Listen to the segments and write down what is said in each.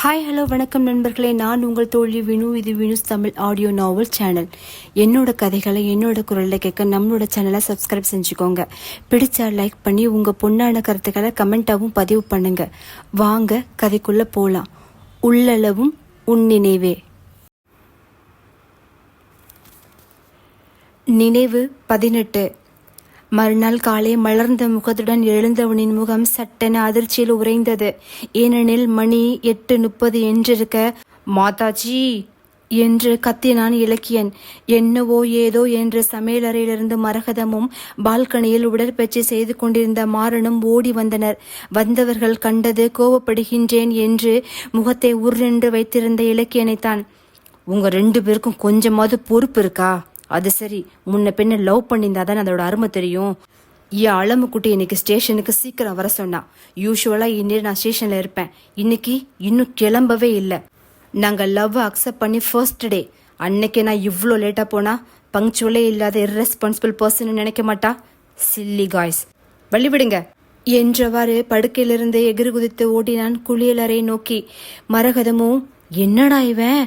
Hi hello வணக்கம் நண்பர்களே, நான் உங்கள் தோழி வினு. இது வினுஸ் தமிழ் ஆடியோ நாவல் சேனல். என்னோட கதைகளை என்னோட குரலில் கேட்க நம்மளோட சேனலை சப்ஸ்கிரைப் செஞ்சுக்கோங்க. பிடிச்சா லைக் பண்ணி உங்கள் பொண்ணான கருத்துக்களை கமெண்ட்டாகவும் பதிவு பண்ணுங்க. வாங்க கதைக்குள்ளே போகலாம். உள்ளளவும் உன் நினைவே. நினைவு 18. மறுநாள் காலை மலர்ந்த முகத்துடன் எழுந்தவனின் முகம் சட்டென அதிர்ச்சியில் உறைந்தது. ஏனெனில் மணி 8:30 என்றிருக்க, மாதாஜி என்று கத்தினான் இலக்கியன். என்னவோ ஏதோ என்று சமையலறையிலிருந்து மரகதமும் பால்கனியில் உடற்பயிற்சி செய்து கொண்டிருந்த மாறனும் ஓடி வந்தனர். வந்தவர்கள் கண்டது கோபப்படுகின்றேன் என்று முகத்தை உருண்டு வைத்திருந்த இலக்கியனைத்தான். உங்க 2 பேருக்கும் கொஞ்சமாவது பொறுப்பு இருக்கா? அது சரி, முன்ன பின்ன லவ் பண்ணியிருந்தா தானே அதோட அருமை தெரியும். அலமுக்குட்டி இன்னைக்கு ஸ்டேஷனுக்கு சீக்கிரம் வர சொன்னா. யூஸ்வலா இன்னைக்கு நான் ஸ்டேஷன்ல இருப்பேன். இன்னைக்கு இன்னும் கிளம்பவே இல்லை. நாங்கள் லவ் அக்செப்ட் பண்ணி ஃபர்ஸ்ட் டே அன்னைக்கு நான் இவ்வளோ லேட்டா போனா பங்க்சுவலே இல்லாத இர்ரெஸ்பான்சிபிள் பர்சன் நினைக்க மாட்டா? சில்லி காய்ஸ், வழிவிடுங்க என்றவாறு படுக்கையிலிருந்து எகிறு குதித்து ஓடினான் குளியலறை நோக்கி. மரகதமும் என்னடா இவன்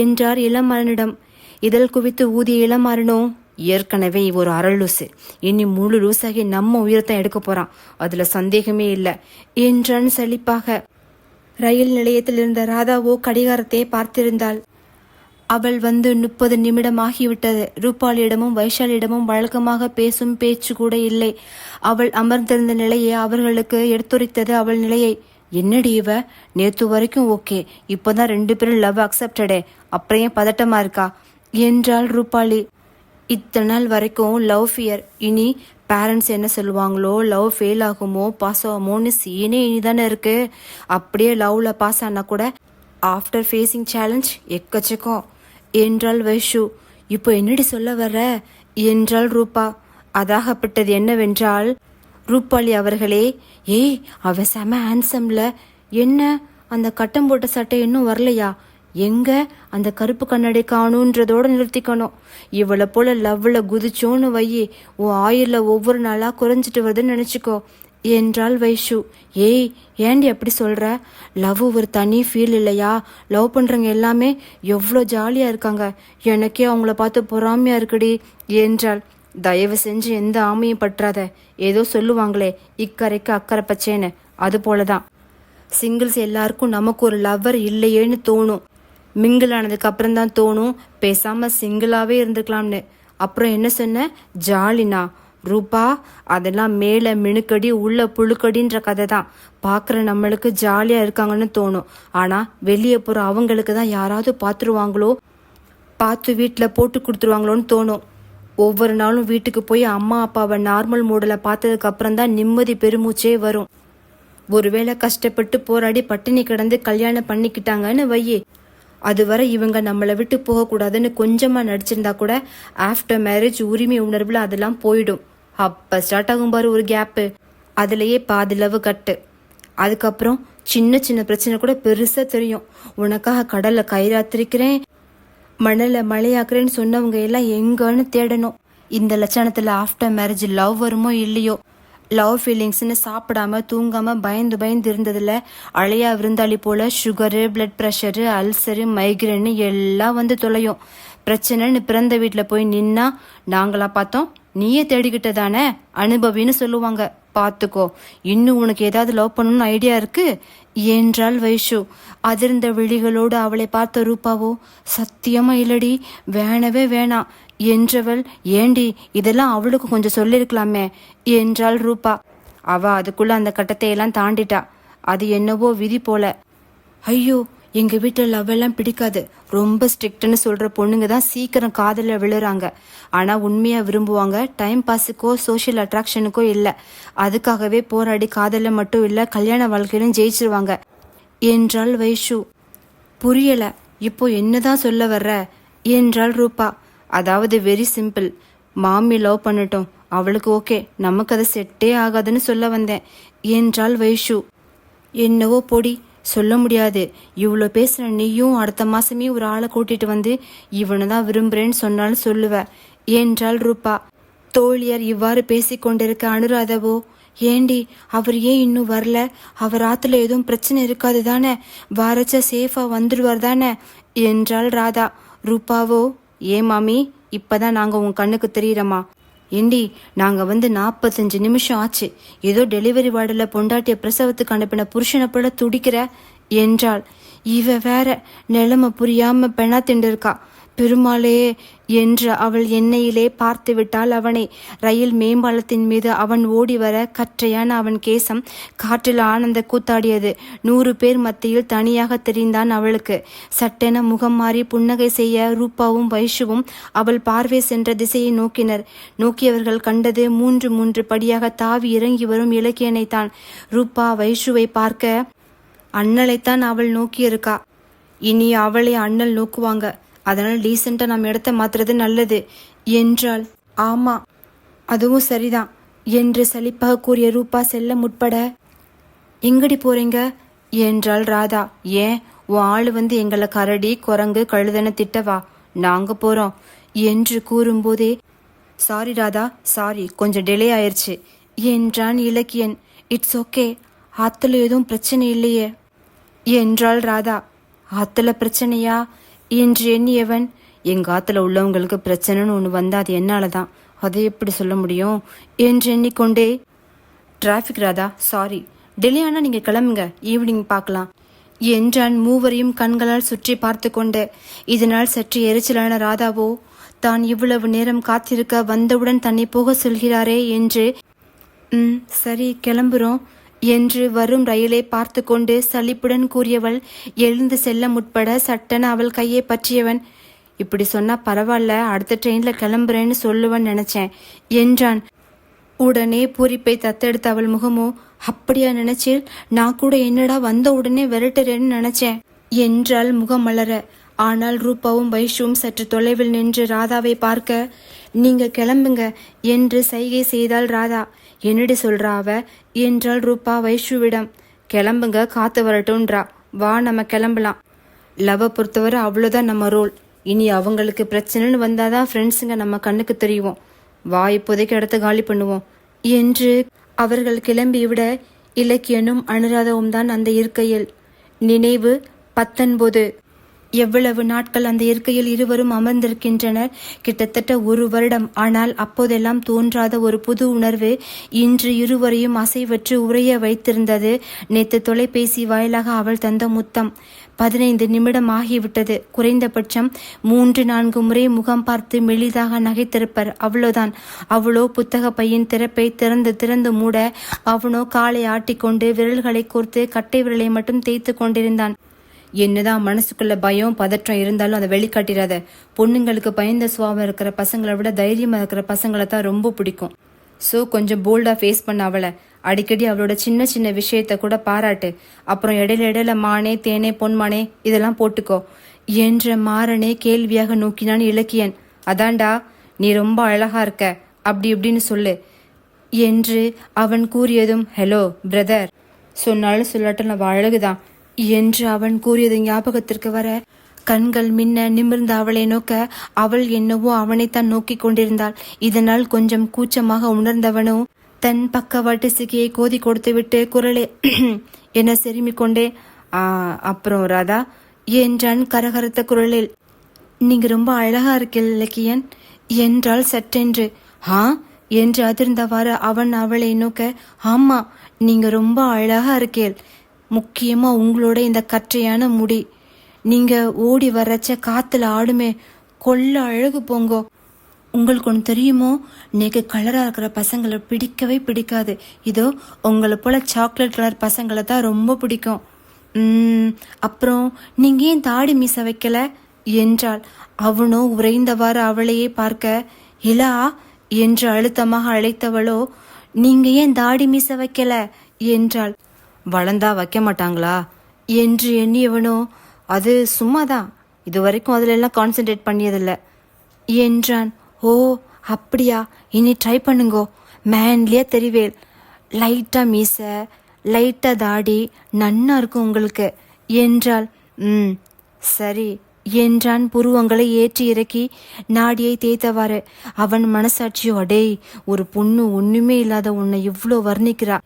என்றார் இளமரனிடம். இதழ் குவித்து ஊதிய இளமாறனோ, ஏற்கனவே ஒரு அரலூசு, இனி முழு லூசாகி நம்ம உயிரத்தான் எடுக்க போறான், அதுல சந்தேகமே இல்லை என்றான் சலிப்பாக. ரயில் நிலையத்தில் இருந்த ராதாவோ கடிகாரத்தை பார்த்திருந்தாள். அவள் வந்து 30 நிமிடம் ஆகிவிட்டது. ரூபாலியிடமும் வைஷாலியிடமும் வழக்கமாக பேசும் பேச்சு கூட இல்லை. அவள் அமர்ந்திருந்த நிலையை அவர்களுக்கு எடுத்துரைத்தது அவள் நிலையை. என்னடி இவ, நேத்து வரைக்கும் ஓகே, இப்போதான் 2 பேரும் லவ் அக்செப்டடே, அப்புறம் ஏன் பதட்டமா இருக்கா என்றாள் ரூபாலி. இத்தனை நாள் வரைக்கும் லவ் ஃபியர், இனி பேரண்ட்ஸ் என்ன சொல்லுவாங்களோ, லவ் ஃபெயில் ஆகுமோ பாஸ் ஆகுமோன்னு சீனே இனிதானே இருக்கு. அப்படியே லவ்ல பாஸ் ஆனா கூட ஆஃப்டர் ஃபேஸிங் சேலஞ்ச் எக்கச்சக்கம் என்றாள் வைஷு. இப்போ என்னடி சொல்ல வர்ற என்றாள் ரூபா. அதாகப்பட்டது என்னவென்றால், ரூபாலி அவர்களே, ஏய் அவ செம ஹேண்ட்ஸம்ல, என்ன அந்த கட்டம் போட்ட சட்டை இன்னும் வரலையா? எங்க அந்த கருப்பு கண்ணாடி காணுன்றதோட நிறுத்திக்கணும். இவளை போல லவ்ல குதிச்சோன்னு வையே, உன் ஆயுள்ல ஒவ்வொரு நாளா குறைஞ்சிட்டு வருதுன்னு நினைச்சுக்கோ என்றாள் வைஷு. ஏய் ஏண்டி அப்படி சொல்ற? லவ் ஒரு தனி ஃபீல் இல்லையா? லவ் பண்றவங்க எல்லாமே எவ்வளோ ஜாலியா இருக்காங்க, எனக்கே அவங்கள பார்த்து பொறாமையா இருக்குடி என்றாள். தயவு செஞ்சு எந்த ஆமையும் பற்றாத. ஏதோ சொல்லுவாங்களே, இக்கரைக்கு அக்கறை பச்சேன்னு, அது போலதான் சிங்கிள்ஸ் எல்லாருக்கும் நமக்கு ஒரு லவ்வர் இல்லையேன்னு தோணும். மிங்கிள் ஆனதுக்கு அப்புறம் தான் தோணும் பேசாம சிங்கிளாவே இருந்துக்கலாம்னு. அப்புறம் என்ன சொன்ன? ஜாலினா ரூபா, அதெல்லாம் மேல மினுக்கடி உள்ள புழுக்கடின்ற கதை தான். பாக்குற நம்மளுக்கு ஜாலியா இருக்காங்கன்னு தோணும், ஆனா வெளியே போற அவங்களுக்கு தான் யாராவது பாத்துருவாங்களோ, பார்த்து வீட்டுல போட்டு கொடுத்துருவாங்களோன்னு தோணும். ஒவ்வொரு நாளும் வீட்டுக்கு போய் அம்மா அப்பாவை நார்மல் மூடல பார்த்ததுக்கு அப்புறம் தான் நிம்மதி பெருமூச்சே வரும். ஒருவேளை கஷ்டப்பட்டு போராடி பட்டினி கிடந்து கல்யாணம் பண்ணிக்கிட்டாங்கன்னு வையே, அதுவரை இவங்க நம்மளை விட்டு போகக்கூடாதுன்னு கொஞ்சமா நடிச்சிருந்தா கூட ஆஃப்டர் மேரேஜ் உரிமை உணர்வுல அதெல்லாம் போயிடும். அப்ப ஸ்டார்ட் ஆகும் பாரு ஒரு கேப்பு, அதுலயே பாதி லவ் கட்டு. அதுக்கப்புறம் சின்ன சின்ன பிரச்சனை கூட பெருசா தெரியும். உனக்காக கடல்ல கயிறாத்திருக்கிறேன், மணல மழையாக்குறேன்னு சொன்னவங்க எல்லாம் எங்கன்னு தேடணும். இந்த லட்சணத்துல ஆஃப்டர் மேரேஜ் லவ் வருமோ இல்லையோ, லவ் ஃபீலிங்ஸ்னு சாப்பிடாம தூங்காம பயந்து பயந்து இருந்ததுல அழையா விருந்தாளி போல சுகரு, பிளட் ப்ரெஷரு, அல்சரு, மைக்ரேன்னு எல்லாம் வந்து தொலையும். பிரச்சனைன்னு பிறந்த வீட்டில் போய் நின்னா, நாங்களா பார்த்தோம், நீயே தேடிக்கிட்டதானே அனுபவின்னு சொல்லுவாங்க. பார்த்துக்கோ, இன்னும் உனக்கு ஏதாவது லவ் பண்ணணும்னு ஐடியா இருக்கு என்றாள் வைஷு. அதிர்ந்த விழிகளோடு அவளை பார்த்த ரூபாவோ, சத்தியமா இல்லடி, வேணவே வேணாம் என்றவள். ஏண்டி, இதெல்லாம் அவளுக்கு கொஞ்சம் சொல்லிருக்கலாமே என்றாள் ரூபா. அவ அதுக்குள்ள அந்த கட்டத்தை எல்லாம் தாண்டிட்டா. அது என்னவோ விதி போல. ஐயோ, எங்க வீட்டுல லவ் எல்லாம் பிடிக்காது, ரொம்ப ஸ்ட்ரிக்ட்னு சொல்ற பொண்ணுங்க தான் சீக்கிரம் காதல விழுறாங்க. ஆனா உண்மையா விரும்புவாங்க, டைம் பாஸுக்கோ சோஷியல் அட்ராக்ஷனுக்கோ இல்ல. அதுக்காகவே போராடி காதல மட்டும் இல்ல கல்யாண வாழ்க்கையிலும் ஜெயிச்சிருவாங்க என்றாள் வைஷு. புரியல, இப்போ என்னதான் சொல்ல வர்ற என்றாள் ரூபா. அதாவது வெரி சிம்பிள், மாமி லவ் பண்ணட்டும், அவளுக்கு ஓகே, நமக்கு அது செட்டே ஆகாதுன்னு சொல்ல வந்தேன் என்றாள் வைஷு. என்னவோ பொடி, சொல்ல முடியாது. இவ்வளோ பேசுற நீயும் அடுத்த மாசமே ஒரு ஆளை கூட்டிட்டு வந்து இவனை தான் விரும்புறேன்னு சொன்னாலும் சொல்லுவ என்றாள் ரூபா. தோழியர் இவ்வாறு பேசிக்கொண்டிருக்க அனுராதவோ, ஏண்டி அவர் ஏன் இன்னும் வரல? அவர் ஆத்துல எதுவும் பிரச்சனை இருக்காது தானே? வாரச்ச சேஃபா வந்துடுவார் தானே என்றாள் ராதா. ரூபாவோ, ஏன் மாமி இப்பதான் நாங்க உன் கண்ணுக்கு தெரியறோமா? ஏண்டி நாங்க வந்து 45 நிமிஷம் ஆச்சு. ஏதோ டெலிவரி வார்டில் பொண்டாட்டிய பிரசவத்துக்கு அனுப்பின புருஷனை போல துடிக்கிற என்றாள். இவ வேற நிலைமை புரியாம பெணா திண்டிருக்கா. பெருமாளே என்று அவள் எண்ணெயிலே பார்த்து விட்டாள் அவனை. ரயில் மேம்பாலத்தின் மீது அவன் ஓடி வர கற்றையான அவன் கேசம் காற்றில் ஆனந்த கூத்தாடியது. 100 பேர் மத்தியில் தனியாக தெரிந்தான் அவளுக்கு. சட்டென முகம் மாறி புன்னகை செய்ய ரூபாவும் வைஷுவும் அவள் பார்வை சென்ற திசையை நோக்கினர். நோக்கியவர்கள் கண்டது 3 படியாக தாவி இறங்கி வரும் இலக்கியனைத்தான். ரூபா வைஷுவை பார்க்க அண்ணலைத்தான் அவள் நோக்கியிருக்கா. இனி அவளை அண்ணல் நோக்குவாங்க. அதனால் டீசெண்டா நம்ம இடத்த மாத்துறது நல்லது என்றாள். ஆமா, அதுவும் சரிதான் என்று சலிப்பாக கூறிய ரூபா செல்ல முற்பட, எங்கடி போறீங்க என்றாள் ராதா. ஏன் உன் ஆளு வந்து எங்களை கரடி குரங்கு கழுதன திட்டவா? நாங்க போறோம் என்று கூறும்போதே, சாரி ராதா சாரி, கொஞ்சம் டிலே ஆயிடுச்சு என்றான் இலக்கியன். இட்ஸ் ஓகே, ஆத்துல எதுவும் பிரச்சனை இல்லையே என்றாள் ராதா. ஆத்துல பிரச்சனையா என்று எண்ணியவன், எங்க ஆத்துல உள்ளவங்களுக்கு பிரச்சனைன்னு ஒன்று வந்தா அது என்னாலதான், அதை எப்படி சொல்ல முடியும் என்று எண்ணிக்கொண்டே, டிராஃபிக் ராதா சாரி, டிலே ஆனா நீங்க கிளம்புங்க, ஈவினிங் பார்க்கலாம் என்றான். மூவரையும் கண்களால் சுற்றி பார்த்து கொண்டு. இதனால் சற்று எரிச்சலான ராதாவோ, தான் இவ்வளவு நேரம் காத்திருக்க வந்தவுடன் தன்னை போக சொல்கிறாரே என்று, சரி கிளம்புறோம் என்று வரும் ரயிலை பார்த்து கொண்டு சலிப்புடன் கூறியவள் எழுந்து செல்ல முற்பட சட்டென அவள் கையை பற்றியவன், இப்படி சொன்னா பரவாயில்ல, அடுத்த ட்ரெயின்ல கிளம்புறேன்னு சொல்லுவன் நினைச்சேன் என்றான். உடனே பூரிப்பை தத்தெடுத்த அவள் முகமோ, அப்படியா நினைச்சேன், நான் கூட என்னடா வந்த உடனே விரட்டுறேன்னு நினைச்சேன் என்றாள் முகம் மலர. ஆனால் ரூபாவும் வைஷுவும் சற்று தொலைவில் நின்று ராதாவை பார்க்க, நீங்க கிளம்புங்க என்று சைகை செய்தாள் ராதா. என்னடி சொல்றா அவ என்றாள் ரூபா வைஷுவிடம். கிளம்புங்க, காத்து வரட்டும்ன்றா, வா நம்ம கிளம்பலாம். லவ் பொறுத்தவரை அவ்வளோதான் நம்ம ரோல். இனி அவங்களுக்கு பிரச்சனைன்னு வந்தாதான் ஃப்ரெண்ட்ஸுங்க நம்ம கண்ணுக்கு தெரியும். வா இப்போதைக்கு இடத்த காலி பண்ணுவோம் என்று அவர்கள் கிளம்பிவிட இலக்கியனும் அனுராதவும் தான் அந்த இருக்கையில். நினைவு 19. எவ்வளவு நாட்கள் அந்த இருக்கையில் இருவரும் அமர்ந்திருக்கின்றனர். கிட்டத்தட்ட 1 வருடம். ஆனால் அப்போதெல்லாம் தோன்றாத ஒரு புது உணர்வு இன்று இருவரையும் அசைவற்று உறைய வைத்திருந்தது. நேற்று தொலைபேசி வாயிலாக அவள் தந்த முத்தம். 15 நிமிடம் ஆகிவிட்டது. குறைந்தபட்சம் 3-4 முறை முகம் பார்த்து மெலிதாக நகைத்திருப்பர், அவ்வளோதான். அவளோ புத்தக பையின் திறப்பை திறந்து மூட, அவனோ காலை ஆட்டிக்கொண்டு விரல்களை கோர்த்து கட்டை விரலை மட்டும் தேய்த்து கொண்டிருந்தான். என்னதான் மனசுக்குள்ள பயம் பதற்றம் இருந்தாலும் அதை வெளிக்காட்டிடாத. பொண்ணுங்களுக்கு பயந்த சுவாபம் இருக்கிற பசங்களை விட தைரியமா இருக்கிற பசங்களை தான் ரொம்ப பிடிக்கும். ஸோ கொஞ்சம் போல்டா ஃபேஸ் பண்ண அவளை. அடிக்கடி அவளோட சின்ன சின்ன விஷயத்த கூட பாராட்டு. அப்புறம் இடையில மானே தேனே பொன்மானே இதெல்லாம் போட்டுக்கோ என்ற மாறனே கேள்வியாக நோக்கினான் இலக்கியன். அதான்டா, நீ ரொம்ப அழகா இருக்க, அப்படி இப்படின்னு சொல்லு என்று அவன் கூறியதும், ஹலோ பிரதர் சொன்னாலும் சொல்லாட்டும் நம்ம அழகுதான் என்று அவன் கூறியது ஞாபகத்திற்கு வர கண்கள் மின்ன நிமிர்ந்த அவளை நோக்க, அவள் என்னவோ அவனைத்தான் நோக்கி கொண்டிருந்தாள். இதனால் கொஞ்சம் கூச்சமாக உணர்ந்தவனோ தன் பக்கவாட்டு சிகையை கோதி கொடுத்துவிட்டு குரலே என செருமிக்கொண்டே, அப்புறம் ராதா என்றான் கரகரத்த குரலில். நீங்க ரொம்ப அழகா இருக்கீள் இலக்கியன் என்றாள் சற்றென்று. என்று அதிர்ந்தவாறு அவன் அவளை நோக்க, ஆமா நீங்க ரொம்ப அழகா இருக்கீள், முக்கியமா உங்களோட இந்த கற்றையான முடி, நீங்க ஓடி வர்றச்ச காத்துல ஆடுமே, கொல்ல அழகு போங்கோ. உங்களுக்கு ஒன்று தெரியுமோ, நேக்கு கலரா இருக்கிற பசங்களை பிடிக்கவே பிடிக்காது. இதோ உங்களை போல சாக்லேட் கலர் பசங்களை தான் ரொம்ப பிடிக்கும். அப்புறம் நீங்க ஏன் தாடி மீச வைக்கல என்றாள். அவனோ உறைந்தவாறு அவளையே பார்க்க, இலா என்று அழுத்தமாக அழைத்தவளோ, நீங்க ஏன் தாடி மீச வைக்கல என்றாள். வளர்ந்தா வைக்க மாட்டாங்களா என்று எண்ணியவனோ, அது சும்மாதான், இது வரைக்கும் அதுல எல்லாம் கான்சென்ட்ரேட் பண்ணியதில்ல என்றான். ஓ அப்படியா, இனி ட்ரை பண்ணுங்கோ, மேன்லியா தெரிவேல், லைட்டா மீச லைட்டா தாடி நன்னா இருக்கும் உங்களுக்கு என்றாள். சரி என்றான் புருவங்களை ஏற்றி இறக்கி நாடியை தேய்த்தவாறு. அவன் மனசாட்சியோ, அடேய், ஒரு பொண்ணு ஒண்ணுமே இல்லாத உன்னை இவ்வளோ வர்ணிக்கிறா,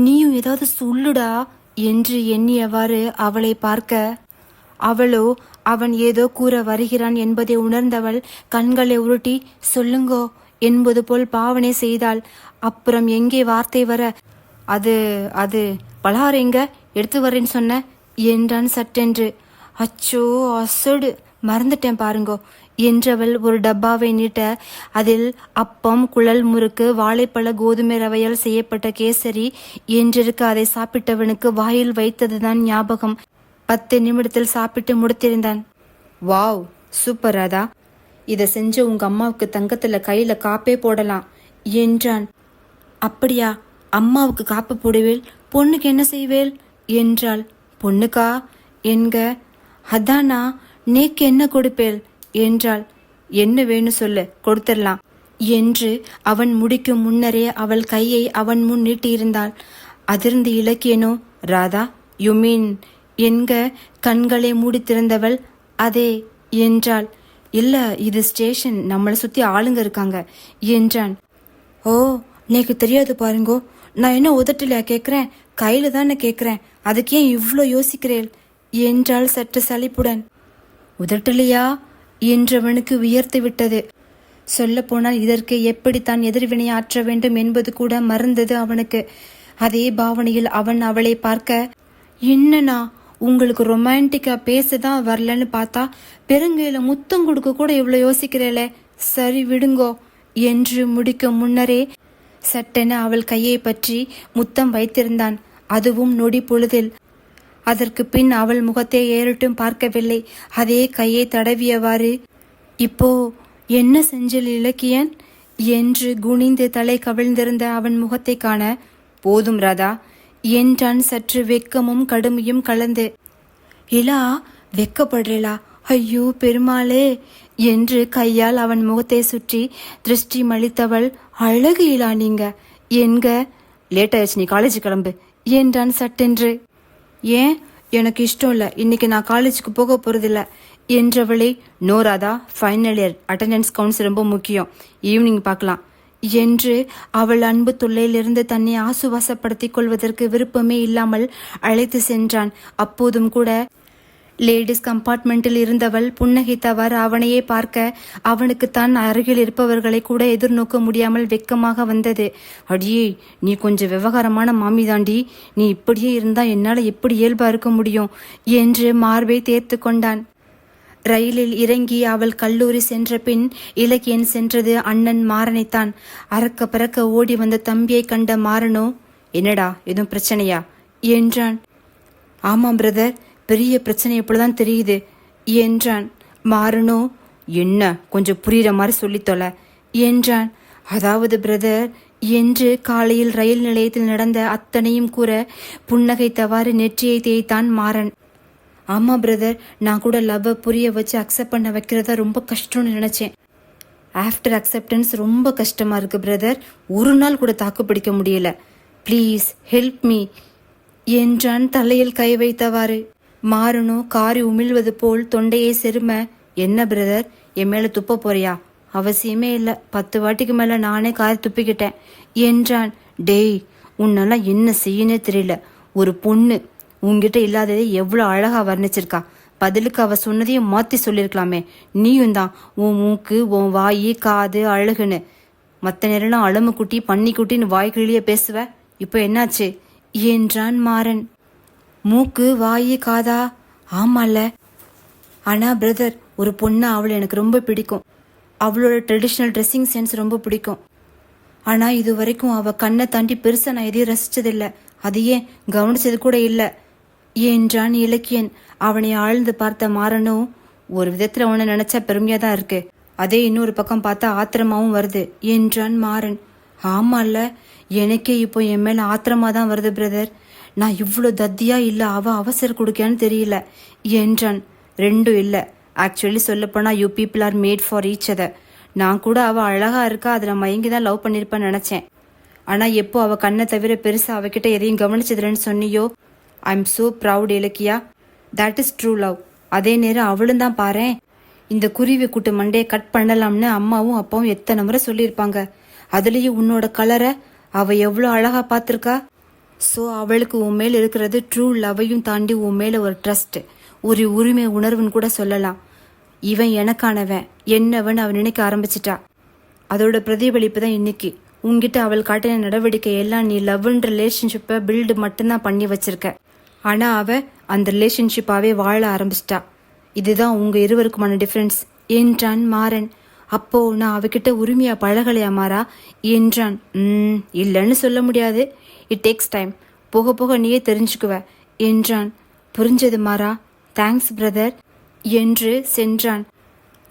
நீயும் ஏதாவது சொல்லுடா என்று எண்ணியவாறு அவளை பார்க்க, அவளோ அவன் ஏதோ கூற வருகிறான் என்பதை உணர்ந்தவள் கண்களை உருட்டி சொல்லுங்கோ என்பது போல் பாவனை செய்தாள். அப்புறம் எங்கே வார்த்தை வர, அது அது பலகாரம் எங்க எடுத்து வரேன்னு சொன்ன என்றான் சட்டென்று. அச்சோ அசடு, மறந்துட்டேன் பாருங்கோ என்றவள் ஒரு டப்பாவை நீட்ட அதில் அப்பம், குழல் முறுக்கு, வாழைப்பழ கோதுமை ரவையால் செய்யப்பட்ட கேசரி என்றிருக்க அதை சாப்பிட்டவனுக்கு வாயில் வைத்ததுதான் ஞாபகம். 10 நிமிடத்தில் சாப்பிட்டு முடித்திருந்தான். வாவ், சூப்பர் ராதா, இதை செஞ்ச உங்க அம்மாவுக்கு தங்கத்துல கையில காப்பே போடலாம் என்றான். அப்படியா, அம்மாவுக்கு காப்பு போடுவேல், பொண்ணுக்கு என்ன செய்வேல் என்றாள். பொண்ணுக்கா என்க, அதானா, நேக்கு என்ன கொடுப்பேல் என்றாள். என்ன வேணும் சொல்லு, கொடுத்துடலாம் என்று அவன் முடிக்கும் முன்னரே அவள் கையை அவன் முன் நீட்டியிருந்தாள். அதிர்ந்து இலக்கியனோ, ராதா யூ மீன் என்க கண்களை மூடி திறந்தவள். அதே என்றாள். இல்ல, இது ஸ்டேஷன், நம்மளை சுத்தி ஆளுங்க இருக்காங்க என்றான். ஓ, நேக்கு தெரியாது பாருங்கோ, நான் என்ன உதட்டலையா கேட்குறேன், கையில தானே கேட்குறேன், அதுக்கு ஏன் இவ்வளோ யோசிக்கிறேன் என்றாள் சற்று சலிப்புடன். உதட்டலையா என்றவனுக்கு வியர்த்து விட்டது. சொல்லப்போனால் இதற்கு எப்படித்தான் எதிர்வினை ஆற்ற வேண்டும் என்பது கூட மறந்தது அவனுக்கு. அதே பாவனையில் அவன் அவளை பார்க்க, என்னண்ணா உங்களுக்கு ரொமான்டிக்கா பேசதான் வரலன்னு பார்த்தா பெருங்கையில முத்தம் கொடுக்க கூட இவ்வளோ யோசிக்கிறேளே, சரி விடுங்கோ என்று முடிக்க முன்னரே சட்டென அவள் கையை பற்றி முத்தம் வைத்திருந்தான். அதுவும் நொடி பொழுதில். அதற்கு பின் அவள் முகத்தை ஏறிட்டும் பார்க்கவில்லை. அதே கையை தடவியவாறு, இப்போ என்ன செஞ்சல் இலக்கியன் என்று குனிந்து தலை கவிழ்ந்திருந்த அவன் முகத்தை காண, போதும் ராதா என்றான் சற்று வெக்கமும் கடுமையும் கலந்து. இலா, வெக்கப்படுறா, ஐயோ பெருமாளே என்று கையால் அவன் முகத்தை சுற்றி திருஷ்டி மலித்தவள். அழகு இலா நீங்க என்க. லேட் ஆயிடுச்சு, நீ காலேஜ் கிளம்பு என்றான் சட்டென்று. ஏன், எனக்கு இஷ்டம் இல்லை, இன்னைக்கு நான் காலேஜுக்கு போக போறதில்ல என்றவளை, no Radha, final year attendance counts ரொம்ப முக்கியம், ஈவினிங் பார்க்கலாம் என்று அவள் அன்பு தொல்லையிலிருந்து தன்னை ஆசுவாசப்படுத்திக் கொள்வதற்கு விருப்பமே இல்லாமல் அழைத்து சென்றான். அப்போதும் கூட லேடிஸ் கம்பார்ட்மெண்டில் இருந்தவள் புன்னகைத்தவாறு அவனையே பார்க்க அவனுக்கு தான் அருகில் இருப்பவர்களை கூட எதிர்நோக்க முடியாமல் வெக்கமாக வந்தது. அடியே, நீ கொஞ்சம் விவகாரமான மாமி தாண்டி, நீ இப்படியே இருந்தா என்னால் எப்படி இயல்பா இருக்க முடியும் என்று மார்பை தேர்த்து கொண்டான். ரயிலில் இறங்கி அவள் கல்லூரி சென்ற பின் இலக்கியன் சென்றது அண்ணன் மாறனைத்தான். அறக்க பறக்க ஓடி வந்த தம்பியை கண்ட மாறனோ, என்னடா எதுவும் பிரச்சனையா என்றான். ஆமாம் பிரதர், பெரிய பிரச்சனை இப்படிதான் தெரியுது என்றான். மாறனோ, என்ன கொஞ்சம் புரியுற மாதிரி சொல்லித்தொல என்றான். அதாவது பிரதர் என்று காலையில் ரயில் நிலையத்தில் நடந்த அத்தனையும் கூற புன்னகைத்தவாறு நெற்றியை தேய்த்தான் மாறன். ஆமா பிரதர், நான் கூட லவ்வை புரிய வச்சு அக்செப்ட் பண்ண வைக்கிறதா ரொம்ப கஷ்டம்னு நினைச்சேன். ஆஃப்டர் அக்செப்டன்ஸ் ரொம்ப கஷ்டமா இருக்கு பிரதர், ஒரு நாள் கூட தாக்கு பிடிக்க முடியல, ப்ளீஸ் ஹெல்ப் மீ என்றான் தலையில் கை வைத்தவாறு. மாறனோ காரி உமிழ்வது போல் தொண்டையை செரும, என்ன பிரதர், என் மேல துப்ப போறியா? அவசியமே இல்லை, 10 வாட்டிக்கு மேல நானே காரி துப்பிக்கிட்டேன் என்றான். டேய், உன்னெல்லாம் என்ன செய்யனே தெரியல, ஒரு பொண்ணு உன்கிட்ட இல்லாததை எவ்வளோ அழகா வர்ணிச்சிருக்கா, பதிலுக்கு அவ சொன்னதையும் மாத்தி சொல்லிருக்கலாமே. நீயும் தான் உன் மூக்கு, உன் வாயி, காது அழகுன்னு, மற்ற நேரம் அழமு குட்டி பன்னி குட்டின்னு வாய்க்கிழிய பேசுவ, இப்போ என்னாச்சு என்றான் மாறன். மூக்கு, வாயி, காதா? ஆமால. ஆனா பிரதர், ஒரு பொண்ணு அவளை எனக்கு ரொம்ப பிடிக்கும், அவளோட ட்ரெடிஷ்னல் ட்ரெஸ்ஸிங் சென்ஸ் ரொம்ப பிடிக்கும். ஆனா இது வரைக்கும் அவ கண்ணை தாண்டி பெருசா நான் எதையும் ரசிச்சதில்லை, அது ஏன் கவனிச்சது கூட இல்லை என்றான் இலக்கியன். அவனை ஆழ்ந்து பார்த்த மாறனோ, ஒரு விதத்துல அவனை நினைச்சா பெருமையா தான் இருக்கு, அதே இன்னொரு பக்கம் பார்த்தா ஆத்திரமாவும் வருது என்றான் மாறன். ஆமால, எனக்கே இப்போ என் மேல ஆத்திரமா தான் வருது பிரதர், நான் இவ்வளோ தத்தியா இல்லை அவ அவசர கொடுக்கான்னு தெரியல என்றான். ரெண்டும் இல்லை, ஆக்சுவலி சொல்லப்போனா you people are made for each other. நான் கூட அவ அழகா இருக்கா, அதுல மயங்கி தான் லவ் பண்ணிருப்பேன்னு நினைச்சேன். ஆனா எப்போ அவ கண்ணை தவிர பெருசா அவகிட்ட எதையும் கவனிச்சதுலன்னு சொன்னியோ, I am so proud Ilakkiya, that is true love அதே நேரம் அவளும் தான் பாரேன், இந்த குருவி கூட்டு மண்டையை கட் பண்ணலாம்னு அம்மாவும் அப்பாவும் எத்தனை முறை சொல்லியிருப்பாங்க. அதுலயும் உன்னோட கலரை அவ எவ்வளோ அழகா பார்த்திருக்கா. ஸோ அவளுக்கு உன் மேல இருக்கிறது ட்ரூ லவ்வையும் தாண்டி உன் மேல ஒரு ட்ரஸ்ட், ஒரு உரிமை உணர்வுன்னு கூட சொல்லலாம். இவன் எனக்கானவன் என்னவன் அவன் நினைக்க ஆரம்பிச்சிட்டா. அதோட பிரதிபலிப்பு தான் இன்னைக்கு உங்ககிட்ட அவள் காட்டின நடவடிக்கை எல்லாம். நீ லவ்ன்ற ரிலேஷன்ஷிப்பை பில்டு மட்டும்தான் பண்ணி வச்சிருக்க, ஆனா அவ அந்த ரிலேஷன்ஷிப்பாவே வாழ ஆரம்பிச்சிட்டா. இதுதான் உங்க இருவருக்குமான டிஃபரன்ஸ் என்றான் மாறன். அப்போ நான் அவகிட்ட உரிமையா பழகலையா மாறா என்றான். இல்லைன்னு சொல்ல முடியாது, இட் டேக்ஸ் டைம், போக போக நீயே தெரிஞ்சுக்குவ என்றான். புரிஞ்சது மாறா, தேங்க்ஸ் பிரதர் என்று சென்றான்.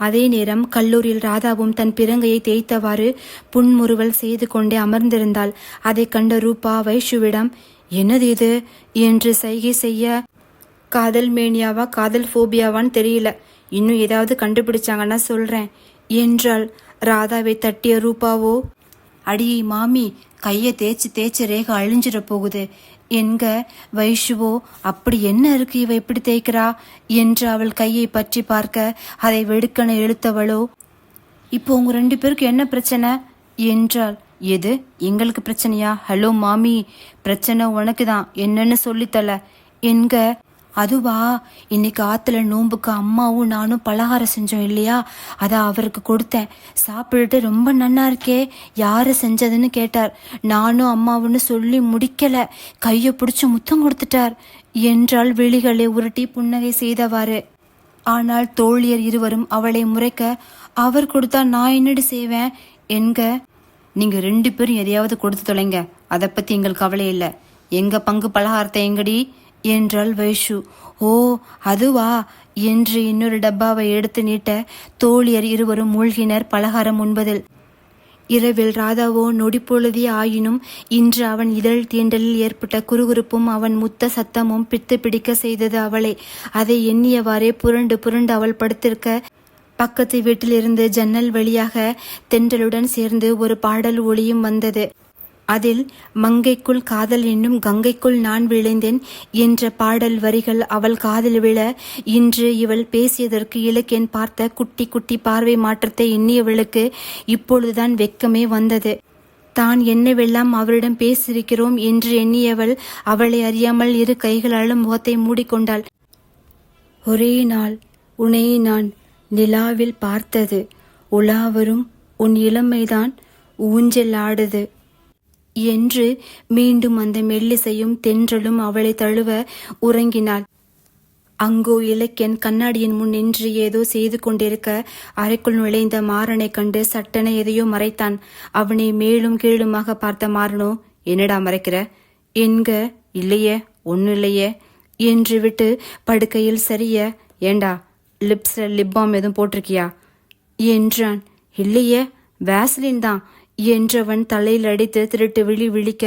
அதே நேரம் கல்லூரியில் ராதாவும் தன் பிறங்கையை தேய்த்தவாறு புன்முறுவல் செய்து கொண்டே அமர்ந்திருந்தாள். அதை கண்ட ரூபா வைஷுவிடம், என்னது இது என்று சைகை செய்ய, காதல் மேனியாவா காதல் ஃபோபியாவான்னு தெரியல, இன்னும் ஏதாவது கண்டுபிடிச்சாங்கன்னா சொல்றேன் என்றாள். ராதாவை தட்டிய ரூபாவோ, அடியை மாமி, கையை தேய்ச்சி தேய்ச்சி ரேகை அழிஞ்சிட போகுது என்க. வைஷுவோ, அப்படி என்ன இருக்கு இவ இப்படி தேய்க்கிறா என்று அவள் கையை பற்றி பார்க்க அதை வெடுக்கன இழுத்தவளோ, இப்போ உங்க 2 பேருக்கு என்ன பிரச்சனை என்றாள். எது எங்களுக்கு பிரச்சனையா? ஹலோ மாமி, பிரச்சனை உனக்கு தான், என்னன்னு சொல்லித்தல என்க. அதுவா, இன்னைக்கு ஆத்துல நோம்புக்கு அம்மாவும் நானும் பலகாரம் செஞ்சோம் இல்லையா, அதை அவருக்கு கொடுத்தேன். சாப்பிட்டுட்டு ரொம்ப நன்னா இருக்கே, யாரு செஞ்சதுன்னு கேட்டார். நானும் அம்மாவுன்னு சொல்லி முடிக்கல, கையை பிடிச்சு முத்தம் கொடுத்துட்டார் என்றால் விழிகளை உருட்டி புன்னகை செய்தவாறு. ஆனால் தோழியர் இருவரும் அவளை முறைக்க, அவர் கொடுத்தா நான் என்னடி செய்வேன் என்க. நீங்க 2 பேரும் எதையாவது கொடுத்து தொலைங்க, அதை பத்தி எங்களுக்கு கவலை இல்லை, எங்க பங்கு பலகாரத்தை எங்கடி என்றாள் வைஷு. ஓ அதுவா என்று இன்னொரு டப்பாவை எடுத்து நீட்ட தோழியர் இருவரும் மூழ்கினர் பலகாரம் உண்பதில். இரவில் ராதாவோ நொடிப்பொழுதே ஆயினும் இன்று அவன் இதழ் தீண்டலில் ஏற்பட்ட குறுகுறுப்பும் அவன் முத்த சத்தமும் பித்து பிடிக்க செய்தது அவளை. அதை எண்ணியவாறே புரண்டு புரண்டு அவள் படுத்திருக்க, பக்கத்து வீட்டிலிருந்து ஜன்னல் வழியாக தென்றலுடன் சேர்ந்து ஒரு பாடல் ஒளியும் வந்தது. அதில் மங்கைக்குள் காதல் என்னும் கங்கைக்குள் நான் விளைந்தேன் என்ற பாடல் வரிகள் அவள் காதில் விழ, இன்று இவள் பேசியதற்கு இலக்கியன் பார்த்த குட்டி குட்டி பார்வை மாற்றத்தை எண்ணியவளுக்கு இப்பொழுதுதான் வெட்கமே வந்தது. தான் என்னவெல்லாம் அவரிடம் பேசியிருக்கிறோம் என்று எண்ணியவள் அவளை அறியாமல் 2 கைகளாலும் முகத்தை மூடிக்கொண்டாள். ஒரே நாள் உன்னை நான் நிலாவில் பார்த்தது, உலாவரும் உன் இளமைதான் ஊஞ்சல் ஆடுது என்று மீண்டும் அந்த மெல்லிசையும் தென்றலும் அவளை தழுவ உறங்கினாள். அங்கோ இலக்கியன் கண்ணாடியின் முன் நின்று ஏதோ செய்து கொண்டிருக்க, அறைக்குள் நுழைந்த மாறனை கண்டு சட்டென எதையோ மறைத்தான். அவனை மேலும் கீழுமாக பார்த்த மாறனோ, என்னடா மறைக்கிற என்க. இல்லையே, ஒன்னும் இல்லையே என்று விட்டு படுக்கையில் சரிய, ஏண்டா லிப்ஸ்ல லிப் பாம் எதுவும் போட்டிருக்கியா என்றான். இல்லையே, வேஸ்லின் தான் என்றவன் தலையில் அடித்து திருட்டு விழி விழிக்க,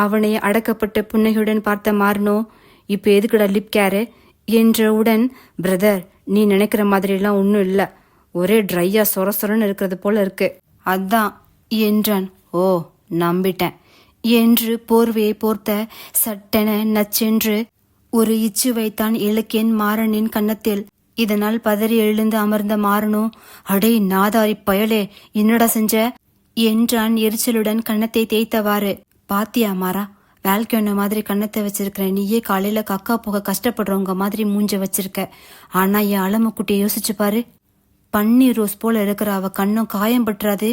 அவனை அடக்கப்பட்ட புன்னகையுடன் பார்த்த மாறனோ, இப்போ எதுக்குடா லிப் கேரு என்றவுடன், பிரதர் நீ நினைக்கிற மாதிரிலாம் ஒன்றும் இல்லை, ஒரே ட்ரையா சொர சொரன்னு இருக்கிறது போல இருக்கு, அதான் என்றான். ஓ நம்பிட்டேன் என்று போர்வையை போர்த்த சட்டென நச்சென்று ஒரு இச்சு வைத்தான் இலக்கியன் மாறனின் கன்னத்தில். இதனால் பதறி எழுந்து அமர்ந்த மாறனோ, அடே நாதாரி பயலே, என்னடா செஞ்ச என்றான் எரிச்சலுடன் கன்னத்தை தேய்த்தவாறு. பாத்தியா மாறா, வேல்கொன்ன மாதிரி கன்னத்தை வச்சிருக்கிற நீயே காலையில கக்கா போக கஷ்டப்படுறவங்க மாதிரி மூஞ்ச வச்சிருக்க. ஆனா என் அலமக்குட்டியை யோசிச்சு பாரு, பன்னீர் ரோஸ் போல இருக்கிற அவ கண்ணம் காயம் பற்றாது,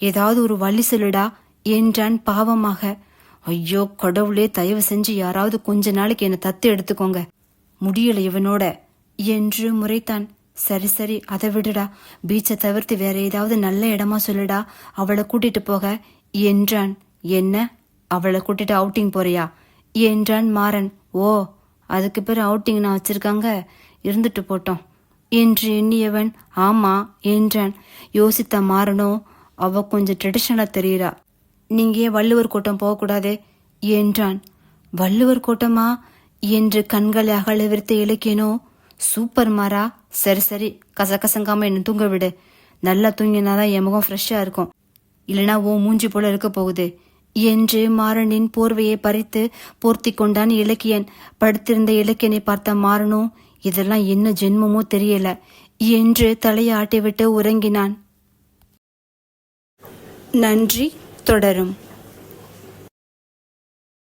ஏதாவது ஒரு வழி சொல்லுடா என்றான் பாவமாக. ஐயோ கடவுளே, தயவு செஞ்சு யாராவது கொஞ்ச நாளைக்கு என்னை தத்து எடுத்துக்கோங்க, முடியல இவனோட என்று முறைத்தான். சரி சரி, அதை விடுடா, பீச்சை தவிர்த்து வேற ஏதாவது நல்ல இடமா சொல்லுடா, அவளை கூட்டிட்டு போக என்றான். என்ன, அவளை கூட்டிட்டு அவுட்டிங் போறியா என்றான் மாறன். ஓ அதுக்கு பேர் அவுட்டிங் நான் வச்சிருக்காங்க, இருந்துட்டு போட்டோம் என்று எண்ணியவன் ஆமா என்றான். யோசித்த மாறனோ, அவ கொஞ்சம் ட்ரெடிஷனலா தெரியுறா, நீங்க ஏன் வள்ளுவர் கோட்டம் போகக்கூடாது என்றான். வள்ளுவர் கோட்டமா என்று கண்களை அகல விரித்த இலக்கியனோ, சூப்பர் மாறா, சரி சரி, கசகசங்காம என்ன தூங்க விடு, நல்லா தூங்கினாதான் என் முகம் ஃப்ரெஷ்ஷா இருக்கும், இல்லைனா ஓ மூஞ்சி போல இருக்க போகுது என்று மாறனின் போர்வையை பறித்து போர்த்தி கொண்டான் இலக்கியன். படுத்திருந்த இலக்கியனை பார்த்த மாறனோ, இதெல்லாம் என்ன ஜென்மமோ தெரியல என்று தலையாட்டிவிட்டு உறங்கினான். நன்றி. தொடரும்.